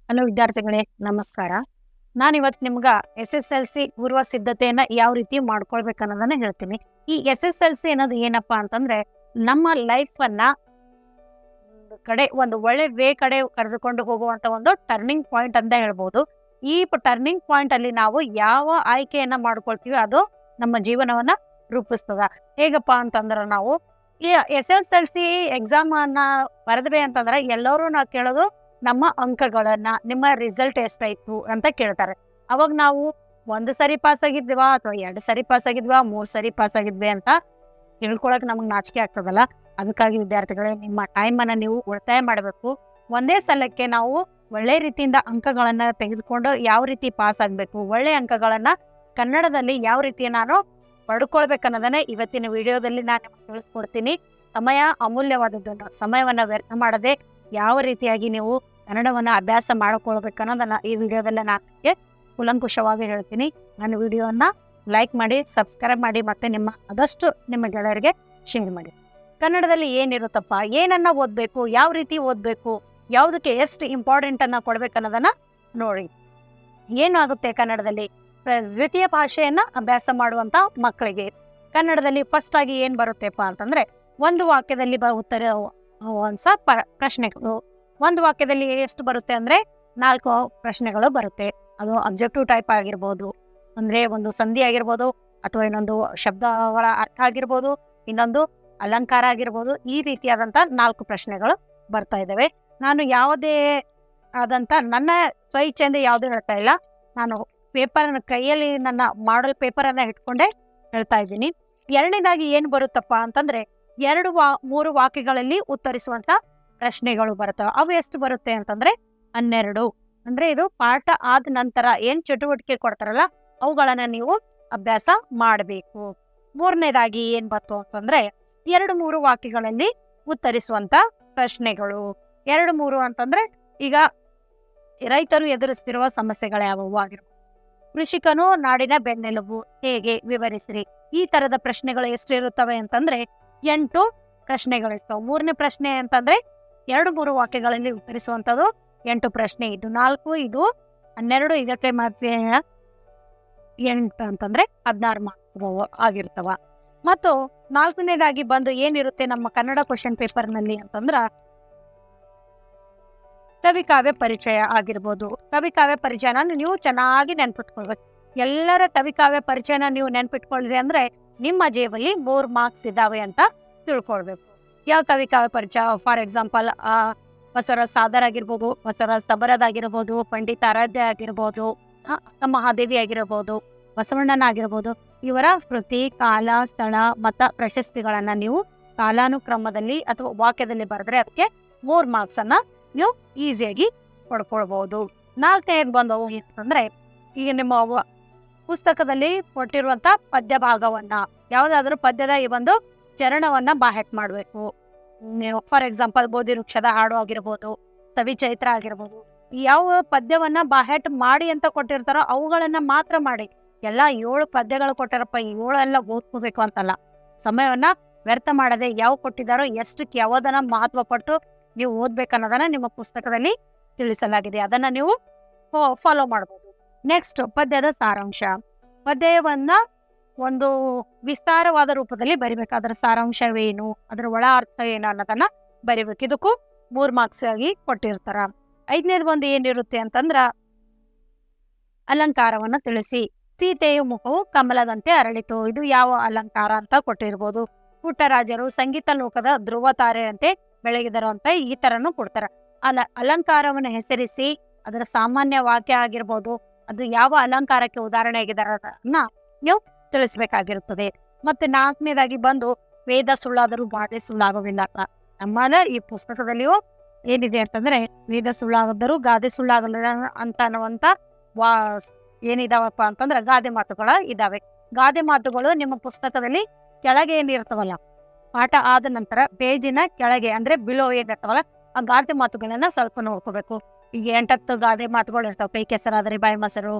Hello ವಿದ್ಯಾರ್ಥಿಗಳೇ, ನಮಸ್ಕಾರ. ನಾನಿವತ್ತು ನಿಮ್ಗೆ SSLC ಪೂರ್ವ ಸಿದ್ಧತೆಯನ್ನ ಯಾವ ರೀತಿ ಮಾಡ್ಕೊಳ್ಬೇಕು ಅನ್ನೋದನ್ನ ಹೇಳ್ತೀನಿ. ಈ SSLC ಅನ್ನೋದು ಏನಪ್ಪಾ ಅಂತಂದ್ರೆ ನಮ್ಮ ಲೈಫನ್ನ ಒಂದು ಒಳ್ಳೆ ಕಡೆ ಕರೆದುಕೊಂಡು ಹೋಗುವಂತ ಒಂದು ಟರ್ನಿಂಗ್ ಪಾಯಿಂಟ್ ಅಂತ ಹೇಳ್ಬೋದು. ಈ ಟರ್ನಿಂಗ್ ಪಾಯಿಂಟ್ ಅಲ್ಲಿ ನಾವು ಯಾವ ಆಯ್ಕೆಯನ್ನ ಮಾಡ್ಕೊಳ್ತೀವಿ ಅದು ನಮ್ಮ ಜೀವನವನ್ನ ರೂಪಿಸ್ತದ. ಹೇಗಪ್ಪ ಅಂತಂದ್ರೆ ನಾವು ಈ SSLC ಎಕ್ಸಾಮ್ ಅನ್ನ ಬರೆದ್ವಿ ಅಂತಂದ್ರೆ ಎಲ್ಲರೂ ನಾವು ಕೇಳೋದು ನಮ್ಮ ಅಂಕಗಳನ್ನ, ನಿಮ್ಮ ರಿಸಲ್ಟ್ ಎಷ್ಟಾಯ್ತು ಅಂತ ಕೇಳ್ತಾರೆ. ಅವಾಗ ನಾವು 1 ಸರಿ ಪಾಸ್ ಆಗಿದ್ವಾ ಅಥವಾ 2 ಸರಿ ಪಾಸ್ ಆಗಿದ್ವಾ 3 ಸರಿ ಪಾಸ್ ಆಗಿದ್ವಿ ಅಂತ ಹೇಳ್ಕೊಳಕ್ ನಮಗ್ ನಾಚಿಕೆ ಆಗ್ತದಲ್ಲ. ಅದಕ್ಕಾಗಿ ವಿದ್ಯಾರ್ಥಿಗಳೇ, ನಿಮ್ಮ ಟೈಮ್ ಅನ್ನ ನೀವು ಉಳಿತಾಯ ಮಾಡಬೇಕು. ಒಂದೇ ಸಲಕ್ಕೆ ನಾವು ಒಳ್ಳೆ ರೀತಿಯಿಂದ ಅಂಕಗಳನ್ನ ತೆಗೆದುಕೊಂಡು ಯಾವ ರೀತಿ ಪಾಸ್ ಆಗ್ಬೇಕು, ಒಳ್ಳೆ ಅಂಕಗಳನ್ನ ಕನ್ನಡದಲ್ಲಿ ಯಾವ ರೀತಿ ನಾನು ಪಡ್ಕೊಳ್ಬೇಕನ್ನೋದನ್ನ ಇವತ್ತಿನ ವಿಡಿಯೋದಲ್ಲಿ ನಾನು ನಿಮಗೆ ತಿಳಿಸ್ಕೊಡ್ತೀನಿ. ಸಮಯ ಅಮೂಲ್ಯವಾದದ್ದನ್ನು, ಸಮಯವನ್ನ ವ್ಯರ್ಥ ಮಾಡದೆ ಯಾವ ರೀತಿಯಾಗಿ ನೀವು ಕನ್ನಡವನ್ನ ಅಭ್ಯಾಸ ಮಾಡ್ಕೊಳ್ಬೇಕನ್ನೋದನ್ನ ಈ ವಿಡಿಯೋದಲ್ಲಿ ನಾನು ನಿಮಗೆ ಕುಲಂಕುಷವಾಗಿ ಹೇಳ್ತೀನಿ. ನನ್ನ ವಿಡಿಯೋನ ಲೈಕ್ ಮಾಡಿ, ಸಬ್ಸ್ಕ್ರೈಬ್ ಮಾಡಿ, ಮತ್ತೆ ಆದಷ್ಟು ನಿಮ್ಮ ಗೆಳೆಯರಿಗೆ ಶೇರ್ ಮಾಡಿ. ಕನ್ನಡದಲ್ಲಿ ಏನಿರುತ್ತಪ್ಪ, ಏನನ್ನ ಓದ್ಬೇಕು, ಯಾವ ರೀತಿ ಓದ್ಬೇಕು, ಯಾವುದಕ್ಕೆ ಎಷ್ಟು ಇಂಪಾರ್ಟೆಂಟ್ ಅನ್ನ ಕೊಡ್ಬೇಕನ್ನೋದನ್ನ ನೋಡಿ. ಏನು ಆಗುತ್ತೆ ಕನ್ನಡದಲ್ಲಿ ದ್ವಿತೀಯ ಭಾಷೆಯನ್ನ ಅಭ್ಯಾಸ ಮಾಡುವಂತ ಮಕ್ಕಳಿಗೆ ಕನ್ನಡದಲ್ಲಿ ಫಸ್ಟ್ ಆಗಿ ಏನ್ ಬರುತ್ತೆಪ್ಪ ಅಂತಂದ್ರೆ ಒಂದು ವಾಕ್ಯದಲ್ಲಿ ಉತ್ತರ ಪ್ರಶ್ನೆಗಳು. ಒಂದು ವಾಕ್ಯದಲ್ಲಿ ಎಷ್ಟು ಬರುತ್ತೆ ಅಂದ್ರೆ 4 ಪ್ರಶ್ನೆಗಳು ಬರುತ್ತೆ. ಅದು ಅಬ್ಜೆಕ್ಟಿವ್ ಟೈಪ್ ಆಗಿರ್ಬೋದು, ಅಂದ್ರೆ ಒಂದು ಸಂಧಿ ಆಗಿರ್ಬೋದು, ಅಥವಾ ಇನ್ನೊಂದು ಶಬ್ದಗಳ ಅರ್ಥ ಆಗಿರ್ಬೋದು, ಇನ್ನೊಂದು ಅಲಂಕಾರ ಆಗಿರ್ಬೋದು. ಈ ರೀತಿಯಾದಂತ 4 ಪ್ರಶ್ನೆಗಳು ಬರ್ತಾ ಇದ್ದಾವೆ. ನಾನು ಯಾವುದೇ ಆದಂತ ನನ್ನ ಸ್ವಇಚ್ಛೆಯಿಂದ ಯಾವ್ದು ಹೇಳ್ತಾ ಇಲ್ಲ. ನಾನು ಕೈಯಲ್ಲಿ ನನ್ನ ಮಾಡಲ್ ಪೇಪರ್ ಅನ್ನ ಇಟ್ಕೊಂಡೆ ಹೇಳ್ತಾ ಇದ್ದೀನಿ. ಎರಡನೇದಾಗಿ ಏನ್ ಬರುತ್ತಪ್ಪ ಅಂತಂದ್ರೆ 2-3 ವಾಕ್ಯಗಳಲ್ಲಿ ಉತ್ತರಿಸುವಂತ ಪ್ರಶ್ನೆಗಳು ಬರ್ತವೆ. ಅವು ಎಷ್ಟು ಬರುತ್ತೆ ಅಂತಂದ್ರೆ 12. ಅಂದ್ರೆ ಇದು ಪಾಠ ಆದ ನಂತರ ಏನ್ ಚಟುವಟಿಕೆ ಕೊಡ್ತಾರಲ್ಲ ಅವುಗಳನ್ನ ನೀವು ಅಭ್ಯಾಸ ಮಾಡಬೇಕು. ಮೂರನೇದಾಗಿ ಏನ್ ಬಂತು ಅಂತಂದ್ರೆ 2-3 ವಾಕ್ಯಗಳಲ್ಲಿ ಉತ್ತರಿಸುವಂತ ಪ್ರಶ್ನೆಗಳು. 2-3 ಅಂತಂದ್ರೆ ಈಗ ರೈತರು ಎದುರಿಸ್ತಿರುವ ಸಮಸ್ಯೆಗಳು ಯಾವುವು ಆಗಿರ್ಬೋದು, ಕೃಷಿಕನು ನಾಡಿನ ಬೆನ್ನೆಲುಬು ಹೇಗೆ ವಿವರಿಸ್ರಿ. ಈ ತರದ ಪ್ರಶ್ನೆಗಳು ಎಷ್ಟಿರುತ್ತವೆ ಅಂತಂದ್ರೆ 8 ಪ್ರಶ್ನೆಗಳಿರ್ತಾವೆ. ಮೂರನೇ ಪ್ರಶ್ನೆ ಅಂತಂದ್ರೆ 2-3 ವಾಕ್ಯಗಳಲ್ಲಿ ಉತ್ತರಿಸುವಂತದ್ದು 8 ಪ್ರಶ್ನೆ. ಇದು 4, ಇದು 12, ಇದಕ್ಕೆ ಮತ್ತೆ 8 ಅಂತಂದ್ರೆ 16 ಮಾರ್ಕ್ಸ್ ಆಗಿರ್ತವ. ಮತ್ತು 4ನೇದಾಗಿ ಬಂದು ಏನಿರುತ್ತೆ ನಮ್ಮ ಕನ್ನಡ ಕ್ವಶನ್ ಪೇಪರ್ ನಲ್ಲಿ ಅಂತಂದ್ರ ಕವಿ ಕಾವ್ಯ ಪರಿಚಯ ಆಗಿರ್ಬೋದು. ಕವಿ ಕಾವ್ಯ ಪರಿಚಯನ ನೀವು ಚೆನ್ನಾಗಿ ನೆನ್ಪಿಟ್ಕೊಳ್ಬೇಕು. ಎಲ್ಲರ ಕವಿ ಕಾವ್ಯ ಪರಿಚಯನ ನೀವು ನೆನ್ಪಿಟ್ಕೊಳ್ರಿ ಅಂದ್ರೆ ನಿಮ್ಮ ಜೇಬಲ್ಲಿ 3 ಮಾರ್ಕ್ಸ್ ಇದಾವೆ ಅಂತ ತಿಳ್ಕೊಳ್ಬೇಕು. ಯಾವ ಕವಿ ಕಾವ್ಯ ಪರಿಚಯ? ಫಾರ್ ಎಕ್ಸಾಂಪಲ್ ಬಸವರಾಜ್ ಸಾದರ್ ಆಗಿರ್ಬೋದು, ಬಸವರಾಜ್ ಸಬರದ್ ಆಗಿರ್ಬೋದು, ಪಂಡಿತ ಆರಾಧ್ಯ ಆಗಿರ್ಬೋದು, ಅಕ್ಕ ಮಹಾದೇವಿ ಆಗಿರ್ಬೋದು, ಬಸವಣ್ಣನ ಆಗಿರ್ಬೋದು. ಇವರ ಕೃತಿ, ಕಾಲ, ಸ್ಥಳ ಮತ್ತ ಪ್ರಶಸ್ತಿಗಳನ್ನ ನೀವು ಕಾಲಾನುಕ್ರಮದಲ್ಲಿ ಅಥವಾ ವಾಕ್ಯದಲ್ಲಿ ಬರೆದ್ರೆ ಅದಕ್ಕೆ 3 ಮಾರ್ಕ್ಸ್ ಅನ್ನ ನೀವು ಈಸಿಯಾಗಿ ಪಡ್ಕೊಳ್ಬಹುದು. 4ನೇದು ಬಂದವು ಅಂತಂದ್ರೆ ಈಗ ನಿಮ್ಮ ಪುಸ್ತಕದಲ್ಲಿ ಕೊಟ್ಟಿರುವಂತ ಪದ್ಯ ಭಾಗವನ್ನ, ಯಾವ್ದಾದ್ರು ಪದ್ಯದ ಈ ಒಂದು ಚರಣವನ್ನ ಬಾಹೆಟ್ ಮಾಡ್ಬೇಕು. ಫಾರ್ ಎಕ್ಸಾಂಪಲ್ ಬೋಧಿ ವೃಕ್ಷದ ಹಾಡು ಆಗಿರ್ಬೋದು, ಸವಿ ಚೈತ್ರ ಆಗಿರ್ಬೋದು. ಯಾವ ಪದ್ಯವನ್ನ ಬಾಹೆಟ್ ಮಾಡಿ ಅಂತ ಕೊಟ್ಟಿರ್ತಾರೋ ಅವುಗಳನ್ನ ಮಾತ್ರ ಮಾಡಿ. ಎಲ್ಲ 7 ಪದ್ಯಗಳು ಕೊಟ್ಟಾರಪ್ಪ, 7 ಎಲ್ಲ ಓದ್ಕೋಬೇಕು ಅಂತಲ್ಲ. ಸಮಯವನ್ನ ವ್ಯರ್ಥ ಮಾಡದೆ ಯಾವ ಕೊಟ್ಟಿದ್ದಾರೋ ಎಷ್ಟಕ್ಕೆ ಯಾವ್ದನ್ನ ಮಹತ್ವ ಕೊಟ್ಟು ನೀವು ಓದ್ಬೇಕನ್ನೋದನ್ನ ನಿಮ್ಮ ಪುಸ್ತಕದಲ್ಲಿ ತಿಳಿಸಲಾಗಿದೆ. ಅದನ್ನ ನೀವು ಫಾಲೋ ಮಾಡ್ಬೋದು. ನೆಕ್ಸ್ಟ್ ಪದ್ಯದ ಸಾರಾಂಶ. ಪದ್ಯವನ್ನ ಒಂದು ವಿಸ್ತಾರವಾದ ರೂಪದಲ್ಲಿ ಬರಿಬೇಕು. ಅದರ ಸಾರಾಂಶವೇನು, ಅದರ ಒಳ ಅರ್ಥ ಏನು ಅನ್ನೋದನ್ನ ಬರಿಬೇಕು. ಇದಕ್ಕೂ 3 ಮಾರ್ಕ್ಸ್ ಆಗಿ ಕೊಟ್ಟಿರ್ತಾರ. 5ನೇದು ಒಂದು ಏನಿರುತ್ತೆ ಅಂತಂದ್ರ ಅಲಂಕಾರವನ್ನ ತಿಳಿಸಿ. ಸೀತೆಯ ಮುಖವು ಕಮಲದಂತೆ ಅರಳಿತು. ಇದು ಯಾವ ಅಲಂಕಾರ ಅಂತ ಕೊಟ್ಟಿರ್ಬೋದು. ಪುಟ್ಟರಾಜರು ಸಂಗೀತ ಲೋಕದ ಧ್ರುವ ತಾರೆಯಂತೆ ಬೆಳಗಿದರು ಅಂತ ಈ ತರನು ಕೊಡ್ತಾರ. ಅಲಂಕಾರವನ್ನು ಹೆಸರಿಸಿ ಅದರ ಸಾಮಾನ್ಯ ವಾಕ್ಯ ಆಗಿರ್ಬೋದು, ಅದು ಯಾವ ಅಲಂಕಾರಕ್ಕೆ ಉದಾಹರಣೆ ಆಗಿದಾರನ್ನ ನೀವು ತಿಳಿಸ್ಬೇಕಾಗಿರುತ್ತದೆ. ಮತ್ತೆ 4ನೇದಾಗಿ ಬಂದು ವೇದ ಸುಳ್ಳಾದರೂ ಗಾದೆ ಸುಳ್ಳಾಗೋದಿಲ್ಲ. ನಮ್ಮನ್ನ ಈ ಪುಸ್ತಕದಲ್ಲಿಯೂ ಏನಿದೆ ಅಂತಂದ್ರೆ ವೇದ ಸುಳ್ಳಾದರೂ ಗಾದೆ ಸುಳ್ಳಾಗಲ್ಲ ಅಂತ ಅನ್ನುವಂತ ಏನಿದಾವಪ್ಪ ಅಂತಂದ್ರೆ ಗಾದೆ ಮಾತುಗಳ ಇದಾವೆ. ಗಾದೆ ಮಾತುಗಳು ನಿಮ್ಮ ಪುಸ್ತಕದಲ್ಲಿ ಕೆಳಗೆ ಏನಿರ್ತವಲ್ಲ, ಪಾಠ ಆದ ನಂತರ ಪೇಜಿನ ಕೆಳಗೆ ಅಂದ್ರೆ ಬಿಲೋ ಏನಿರ್ತಾವಲ್ಲ ಆ ಗಾದೆ ಮಾತುಗಳನ್ನ ಸ್ವಲ್ಪ ನೋಡ್ಕೋಬೇಕು. ಈಗ 8 ಗಾದೆ ಮಾತುಗಳು ಇರ್ತಾವ. ಕೈ ಕೆಸರಾದರೆ ಬಾಯಿ ಮೊಸರು,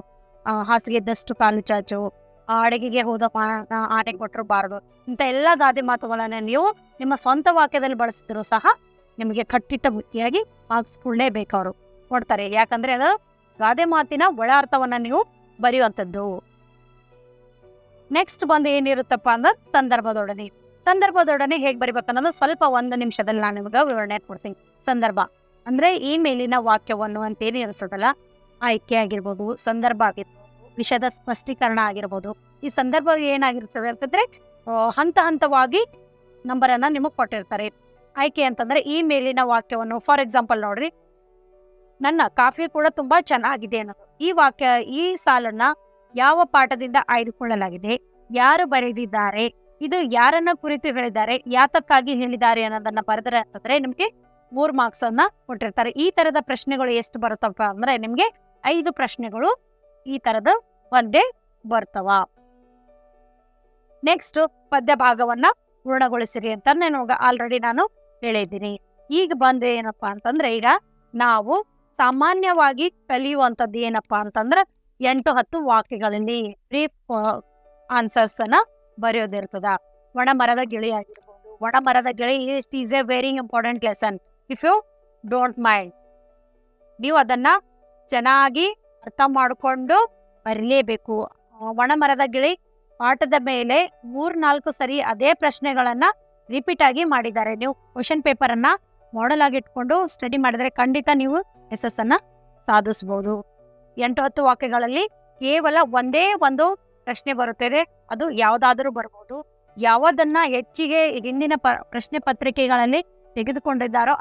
ಹಾಸಿಗೆ ಇದ್ದಷ್ಟು ಕಾಲು ಚಾಚು, ಅಡಿಗೆಗೆ ಹೋದ ಆನೆ ಕೊಟ್ಟರು ಬಾರದು. ಇಂಥ ಎಲ್ಲಾ ಗಾದೆ ಮಾತುಗಳನ್ನ ನೀವು ನಿಮ್ಮ ಸ್ವಂತ ವಾಕ್ಯದಲ್ಲಿ ಬಳಸಿದ್ರು ಸಹ ನಿಮಗೆ ಕಟ್ಟಿಟ್ಟ ಬುತ್ತಿಯಾಗಿ ಮಾರ್ಕ್ಸ್ ಕೊಡ್ಲೇಬೇಕು ಅವರು. ಕೊಡ್ತಾರೆ. ಯಾಕಂದ್ರೆ ಅದು ಗಾದೆ ಮಾತಿನ ಒಳ ಅರ್ಥವನ್ನ ನೀವು ಬರೆಯುವಂಥದ್ದು. ನೆಕ್ಸ್ಟ್ ಬಂದು ಏನಿರುತ್ತಪ್ಪ ಅಂದ್ರೆ ಸಂದರ್ಭದೊಡನೆ ಹೇಗ್ ಬರಿಬೇಕು ಅನ್ನೋದು ಸ್ವಲ್ಪ 1 ನಿಮಿಷದಲ್ಲಿ ನಾನು ನಿಮ್ಗೆ ವಿವರಣೆ ಕೊಡ್ತೀನಿ. ಸಂದರ್ಭ ಅಂದ್ರೆ ಈ ಮೇಲಿನ ವಾಕ್ಯವನ್ನು ಅಂತ ಏನಿರುತ್ತದಲ್ಲ, ಆಯ್ಕೆ ಆಗಿರ್ಬೋದು, ಸಂದರ್ಭ ಆಗಿರ್ಬೋದು, ವಿಷಯದ ಸ್ಪಷ್ಟೀಕರಣ ಆಗಿರ್ಬೋದು. ಈ ಸಂದರ್ಭ ಏನಾಗಿರ್ತದೆ ಅಂತಂದ್ರೆ ಹಂತ ಹಂತವಾಗಿ ನಂಬರನ್ನ ನಿಮಗೆ ಕೊಟ್ಟಿರ್ತಾರೆ. ಆಯ್ಕೆ ಅಂತಂದ್ರೆ ಈ ಮೇಲಿನ ವಾಕ್ಯವನ್ನು, ಫಾರ್ ಎಕ್ಸಾಂಪಲ್ ನೋಡ್ರಿ, ನನ್ನ ಕಾಫಿ ಕೂಡ ತುಂಬಾ ಚೆನ್ನಾಗಿದೆ ಅನ್ನೋದು. ಈ ಸಾಲನ್ನ ಯಾವ ಪಾಠದಿಂದ ಆಯ್ದುಕೊಳ್ಳಲಾಗಿದೆ, ಯಾರು ಬರೆದಿದ್ದಾರೆ, ಇದು ಯಾರನ್ನ ಕುರಿತು ಹೇಳಿದ್ದಾರೆ, ಯಾತಕ್ಕಾಗಿ ಹೇಳಿದ್ದಾರೆ ಅನ್ನೋದನ್ನ ಬರೆದರೆ ಅಂತಂದ್ರೆ ನಿಮ್ಗೆ 3 ಮಾರ್ಕ್ಸ್ ಅನ್ನ ಕೊಟ್ಟಿರ್ತಾರೆ. ಈ ತರದ ಪ್ರಶ್ನೆಗಳು ಎಷ್ಟು ಬರುತ್ತಪ್ಪ ಅಂದ್ರೆ ನಿಮ್ಗೆ 5 ಪ್ರಶ್ನೆಗಳು ಈ ತರದ ಒಂದೇ ಬರ್ತವ. ನೆಕ್ಸ್ಟ್ ಪದ್ಯ ಭಾಗವನ್ನ ಪೂರ್ಣಗೊಳಿಸಿರಿ ಅಂತ ಆಲ್ರೆಡಿ ನಾನು ಹೇಳಿದ್ದೀನಿ. ಈಗ ಬಂದು ಏನಪ್ಪಾ ಅಂತಂದ್ರೆ, ಈಗ ನಾವು ಸಾಮಾನ್ಯವಾಗಿ ಕಲಿಯುವಂಥದ್ದು ಏನಪ್ಪಾ ಅಂತಂದ್ರೆ 8-10 ವಾಕ್ಯಗಳಲ್ಲಿ ಬ್ರೀಫ್ ಆನ್ಸರ್ಸ್ ಅನ್ನ ಬರೆಯೋದಿರ್ತದ. ಒಣ ಮರದ ಗಿಳಿ ಆಗಿರ್ಬೋದು. ಒಣ ಮರದ ಗಿಳಿ is a very important lesson. If you don't mind, ನೀವು ಅದನ್ನ ಚೆನ್ನಾಗಿ ಅರ್ಥ ಮಾಡಿಕೊಂಡು ಬರಲೇಬೇಕು. ಒಣ ಮರದ ಗಿಳಿ ಪಾಠದ ಮೇಲೆ 3-4 ಸರಿ ಅದೇ ಪ್ರಶ್ನೆಗಳನ್ನ ರಿಪೀಟ್ ಆಗಿ ಮಾಡಿದ್ದಾರೆ. ನೀವು ಕ್ವಶನ್ ಪೇಪರ್ ಅನ್ನ ಮಾಡೆಲ್ ಆಗಿ ಇಟ್ಕೊಂಡು ಸ್ಟಡಿ ಮಾಡಿದ್ರೆ ಖಂಡಿತ ನೀವು ಯಶಸ್ಸನ್ನ ಸಾಧಿಸಬಹುದು. 8-10 ವಾಕ್ಯಗಳಲ್ಲಿ ಕೇವಲ ಒಂದೇ ಒಂದು ಪ್ರಶ್ನೆ ಬರುತ್ತದೆ. ಅದು ಯಾವ್ದಾದ್ರೂ ಬರ್ಬೋದು. ಯಾವುದನ್ನ ಹೆಚ್ಚಿಗೆ ಹಿಂದಿನ ಪ್ರಶ್ನೆ ಪತ್ರಿಕೆಗಳಲ್ಲಿ ತೆಗೆದುಕೊಂಡಿದ್ದಾರೋ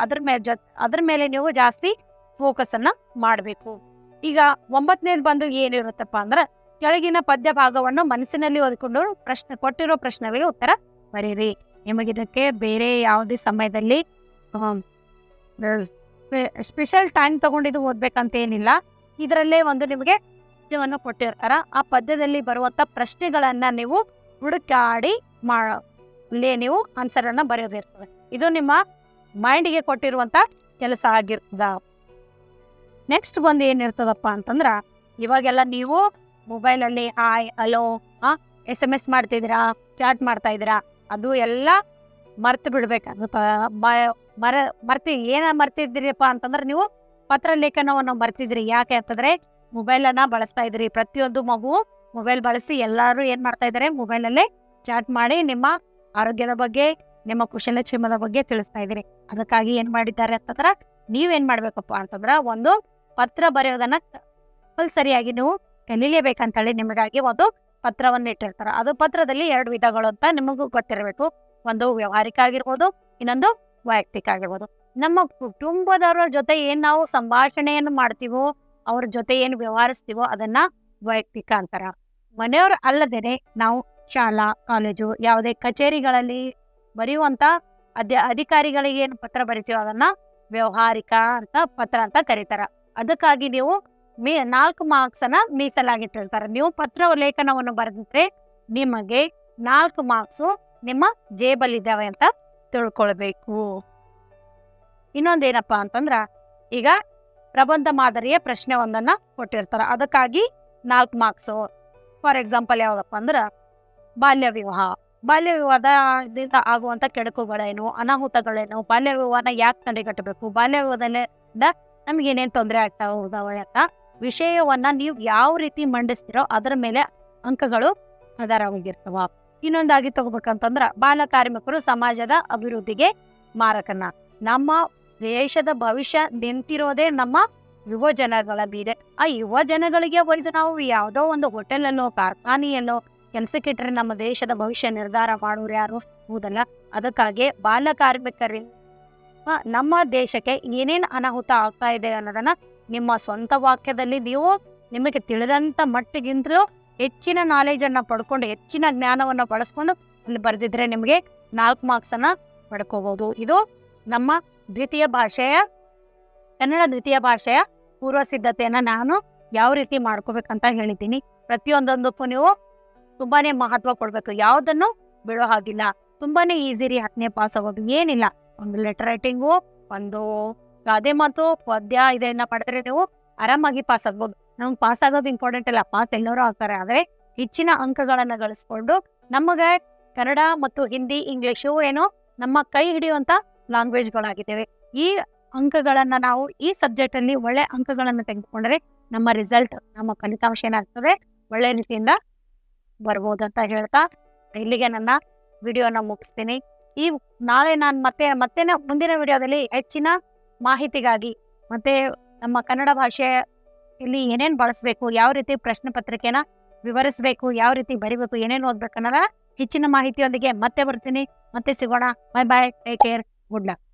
ಅದ್ರ ಮೇಲೆ ನೀವು ಜಾಸ್ತಿ ಫೋಕಸ್ ಅನ್ನ ಮಾಡಬೇಕು. ಈಗ 9ನೇದು ಬಂದು ಏನಿರುತ್ತಪ್ಪ ಅಂದ್ರೆ, ಕೆಳಗಿನ ಪದ್ಯ ಭಾಗವನ್ನು ಮನಸ್ಸಿನಲ್ಲಿ ಓದಿಕೊಂಡು ಕೊಟ್ಟಿರೋ ಪ್ರಶ್ನೆಗಳಿಗೆ ಉತ್ತರ ಬರೀರಿ. ನಿಮಗಿದಕ್ಕೆ ಬೇರೆ ಯಾವುದೇ ಸಮಯದಲ್ಲಿ ಸ್ಪೆಷಲ್ ಟೈಮ್ ತಗೊಂಡಿದ್ದು ಓದ್ಬೇಕಂತ ಏನಿಲ್ಲ. ಇದರಲ್ಲೇ ಒಂದು ನಿಮಗೆ ಪದ್ಯವನ್ನು ಕೊಟ್ಟಿರ್ತಾರ. ಆ ಪದ್ಯದಲ್ಲಿ ಬರುವಂತ ಪ್ರಶ್ನೆಗಳನ್ನ ನೀವು ಹುಡುಕಾಡಿ ನೀವು ಆನ್ಸರ್ ಅನ್ನ ಬರೆಯೋದಿರ್ತದೆ. ಇದು ನಿಮ್ಮ ಮೈಂಡ್ಗೆ ಕೊಟ್ಟಿರುವಂತ ಕೆಲಸ ಆಗಿರ್ತದ. ನೆಕ್ಸ್ಟ್ ಬಂದು ಏನಿರ್ತದಪ್ಪ ಅಂತಂದ್ರ, ಇವಾಗೆಲ್ಲ ನೀವು ಮೊಬೈಲ್ ಅಲ್ಲಿ ಹಾಯ್ ಹಲೋ SMS ಮಾಡ್ತಿದ್ದೀರಾ, ಚಾಟ್ ಮಾಡ್ತಾ ಇದ್ದೀರಾ, ಅದು ಎಲ್ಲ ಮರ್ತು ಬಿಡ್ಬೇಕಾಗುತ್ತೆ. ಮರ್ತಿದ್ದೀರಿಪ್ಪ ಅಂತಂದ್ರೆ ನೀವು ಪತ್ರ ಲೇಖನವನ್ನು ಮರ್ತಿದ್ರಿ. ಯಾಕೆ ಅಂತಂದ್ರೆ ಮೊಬೈಲ್ ಅನ್ನ ಬಳಸ್ತಾ ಇದ್ರಿ. ಪ್ರತಿಯೊಂದು ಮಗು ಮೊಬೈಲ್ ಬಳಸಿ ಎಲ್ಲರೂ ಏನ್ ಮಾಡ್ತಾ ಇದಾರೆ, ಮೊಬೈಲ್ ಅಲ್ಲೇ ಚಾಟ್ ಮಾಡಿ ನಿಮ್ಮ ಆರೋಗ್ಯದ ಬಗ್ಗೆ, ನಿಮ್ಮ ಕುಶಲಕ್ಷೇಮದ ಬಗ್ಗೆ ತಿಳಿಸ್ತಾ ಇದ್ರಿ. ಅದಕ್ಕಾಗಿ ಏನ್ ಮಾಡಿದ್ದಾರೆ ಅಂತಂದ್ರ, ನೀವೇನ್ ಮಾಡ್ಬೇಕಪ್ಪ ಅಂತಂದ್ರ, ಒಂದು ಪತ್ರ ಬರೆಯೋದನ್ನ ಸರಿಯಾಗಿ ನೀವು ಕಲೀಲೇಬೇಕಂತೇಳಿ ನಿಮಗಾಗಿ ಒಂದು ಪತ್ರವನ್ನು ಇಟ್ಟಿರ್ತಾರ. ಅದು ಪತ್ರದಲ್ಲಿ 2 ವಿಧಗಳು ಅಂತ ನಿಮಗೂ ಗೊತ್ತಿರಬೇಕು. ಒಂದು ವ್ಯವಹಾರಿಕ ಆಗಿರ್ಬೋದು, ಇನ್ನೊಂದು ವೈಯಕ್ತಿಕ ಆಗಿರ್ಬೋದು. ನಮ್ಮ ಕುಟುಂಬದವರ ಜೊತೆ ಏನ್ ನಾವು ಸಂಭಾಷಣೆಯನ್ನು ಮಾಡ್ತೀವೋ, ಅವ್ರ ಜೊತೆ ಏನ್ ವ್ಯವಹರಿಸ್ತೀವೋ ಅದನ್ನ ವೈಯಕ್ತಿಕ ಅಂತಾರ. ಮನೆಯವ್ರ ಅಲ್ಲದೇನೆ ನಾವು ಶಾಲಾ ಕಾಲೇಜು ಯಾವುದೇ ಕಚೇರಿಗಳಲ್ಲಿ ಬರೆಯುವಂತ ಅಧಿಕಾರಿಗಳಿಗೆ ಏನು ಪತ್ರ ಬರಿತೀವೋ ಅದನ್ನ ವ್ಯವಹಾರಿಕ ಅಂತ ಪತ್ರ ಅಂತ ಕರೀತಾರ. ಅದಕ್ಕಾಗಿ ನೀವು 4 ಮಾರ್ಕ್ಸ್ ಅನ್ನ ಮೀಸಲಾಗಿಟ್ಟಿರ್ತಾರೆ. ನೀವು ಪತ್ರ ಲೇಖನವನ್ನು ಬರೆದಿದ್ರೆ ನಿಮಗೆ 4 ಮಾರ್ಕ್ಸ್ ನಿಮ್ಮ ಜೇಬಲ್ಲಿದ್ದಾವೆ ಅಂತ ತಿಳ್ಕೊಳ್ಬೇಕು. ಇನ್ನೊಂದೇನಪ್ಪಾ ಅಂತಂದ್ರ, ಈಗ ಪ್ರಬಂಧ ಮಾದರಿಯ ಪ್ರಶ್ನೆ ಒಂದನ್ನ ಕೊಟ್ಟಿರ್ತಾರ. ಅದಕ್ಕಾಗಿ 4 ಮಾರ್ಕ್ಸ್. ಫಾರ್ ಎಕ್ಸಾಂಪಲ್ ಯಾವ್ದಪ್ಪ ಅಂದ್ರ, ಬಾಲ್ಯ ವಿವಾಹದಿಂದ ಆಗುವಂತ ಕೆಡುಕುಗಳೇನು, ಅನಾಹುತಗಳೇನು, ಬಾಲ್ಯ ವಿವಾಹನ ಯಾಕೆ ತಡೆಗಟ್ಟಬೇಕು, ಬಾಲ್ಯ ವಿವಾಹದಿಂದ ನಮ್ಗೆ ಏನೇನ್ ತೊಂದರೆ ಆಗ್ತಾ ಹೋದಾವೆ ಅಂತ ವಿಷಯವನ್ನ ನೀವು ಯಾವ ರೀತಿ ಮಂಡಿಸ್ತಿರೋ ಅದರ ಮೇಲೆ ಅಂಕಗಳು ಆಧಾರವಾಗಿರ್ತವ. ಇನ್ನೊಂದಾಗಿ ತಗೋಬೇಕಂತಂದ್ರ, ಬಾಲ ಕಾರ್ಮಿಕರು ಸಮಾಜದ ಅಭಿವೃದ್ಧಿಗೆ ಮಾರಕನ. ನಮ್ಮ ದೇಶದ ಭವಿಷ್ಯ ನಿಂತಿರೋದೇ ನಮ್ಮ ಯುವ ಜನಗಳ ಮೇಲೆ. ಆ ಯುವ ಜನಗಳಿಗೆ ಒಯ್ದು ನಾವು ಯಾವುದೋ ಒಂದು ಹೋಟೆಲಲ್ಲೋ ಕಾರ್ಖಾನೆಯಲ್ಲೋ ಕೆಲಸಕ್ಕಿಟ್ರೆ ನಮ್ಮ ದೇಶದ ಭವಿಷ್ಯ ನಿರ್ಧಾರ ಮಾಡೋರು ಯಾರು? ಹೌದಲ್ಲ. ಅದಕ್ಕಾಗಿ ಬಾಲ ಕಾರ್ಮಿಕರಿಂದ ನಮ್ಮ ದೇಶಕ್ಕೆ ಏನೇನ್ ಅನಾಹುತ ಆಗ್ತಾ ಇದೆ ಅನ್ನೋದನ್ನ ನಿಮ್ಮ ಸ್ವಂತ ವಾಕ್ಯದಲ್ಲಿ ನೀವು ನಿಮಗೆ ತಿಳಿದಂತ ಮಟ್ಟಿಗಿಂತಲೂ ಹೆಚ್ಚಿನ ನಾಲೆಜ್ ಅನ್ನ ಪಡ್ಕೊಂಡು, ಹೆಚ್ಚಿನ ಜ್ಞಾನವನ್ನ ಬಳಸ್ಕೊಂಡು ಅಲ್ಲಿ ಬರೆದಿದ್ರೆ ನಿಮಗೆ 4 ಮಾರ್ಕ್ಸ್ ಅನ್ನ ಪಡ್ಕೋಬಹುದು. ಇದು ನಮ್ಮ ಕನ್ನಡ ದ್ವಿತೀಯ ಭಾಷೆಯ ಪೂರ್ವ ಸಿದ್ಧತೆಯನ್ನ ನಾನು ಯಾವ ರೀತಿ ಮಾಡ್ಕೋಬೇಕಂತ ಹೇಳಿದ್ದೀನಿ. ಪ್ರತಿಯೊಂದೊಂದಕ್ಕೂ ನೀವು ತುಂಬಾನೇ ಮಹತ್ವ ಕೊಡ್ಬೇಕು. ಯಾವ್ದನ್ನು ಬಿಡೋ ಹಾಗಿಲ್ಲ. ತುಂಬಾನೇ ಈಸಿರಿ 10ನೇ ಪಾಸ್ ಆಗೋದು. ಏನಿಲ್ಲ, ಒಂದು ಲೆಟರ್ ರೈಟಿಂಗು, ಒಂದು ಗಾದೆ ಮಾತು, ಪದ್ಯ ಇದನ್ನ ಪಡೆದ್ರೆ ನೀವು ಆರಾಮಾಗಿ ಪಾಸ್ ಆಗ್ಬೋದು. ನಮ್ಗೆ ಪಾಸ್ ಆಗೋದು ಇಂಪಾರ್ಟೆಂಟ್ ಇಲ್ಲ, ಪಾಸ್ ಎಲ್ಲರೂ ಆಗ್ತಾರೆ. ಆದ್ರೆ ಹೆಚ್ಚಿನ ಅಂಕಗಳನ್ನ ಗಳಿಸ್ಕೊಂಡು ನಮಗೆ ಕನ್ನಡ ಮತ್ತು ಹಿಂದಿ, ಇಂಗ್ಲಿಷು ಏನೋ ನಮ್ಮ ಕೈ ಹಿಡಿಯುವಂತ ಲ್ಯಾಂಗ್ವೇಜ್ಗಳಾಗಿದ್ದೇವೆ. ಈ ಅಂಕಗಳನ್ನ ನಾವು ಈ ಸಬ್ಜೆಕ್ಟ್ ಅಲ್ಲಿ ಒಳ್ಳೆ ಅಂಕಗಳನ್ನು ತೆಗೆದುಕೊಂಡ್ರೆ ನಮ್ಮ ರಿಸಲ್ಟ್, ನಮ್ಮ ಫಲಿತಾಂಶ ಏನಾಗ್ತದೆ ಒಳ್ಳೆ ರೀತಿಯಿಂದ ಬರ್ಬೋದು ಅಂತ ಹೇಳ್ತಾ ಇಲ್ಲಿಗೆ ನನ್ನ ವಿಡಿಯೋನ ಮುಗಿಸ್ತೀನಿ. ನಾಳೆ ನಾನು ಮತ್ತೆ ಮುಂದಿನ ವಿಡಿಯೋದಲ್ಲಿ ಹೆಚ್ಚಿನ ಮಾಹಿತಿಗಾಗಿ ಮತ್ತೆ ನಮ್ಮ ಕನ್ನಡ ಭಾಷೆಯಲ್ಲಿ ಏನೇನ್ ಬಳಸಬೇಕು, ಯಾವ ರೀತಿ ಪ್ರಶ್ನೆ ಪತ್ರಿಕೆನ ವಿವರಿಸಬೇಕು, ಯಾವ ರೀತಿ ಬರಿಬೇಕು, ಏನೇನು ಓದ್ಬೇಕು ಅನ್ನೋದ ಹೆಚ್ಚಿನ ಮಾಹಿತಿಯೊಂದಿಗೆ ಮತ್ತೆ ಬರ್ತೀನಿ. ಮತ್ತೆ ಸಿಗೋಣ. Bye bye, take care, good luck.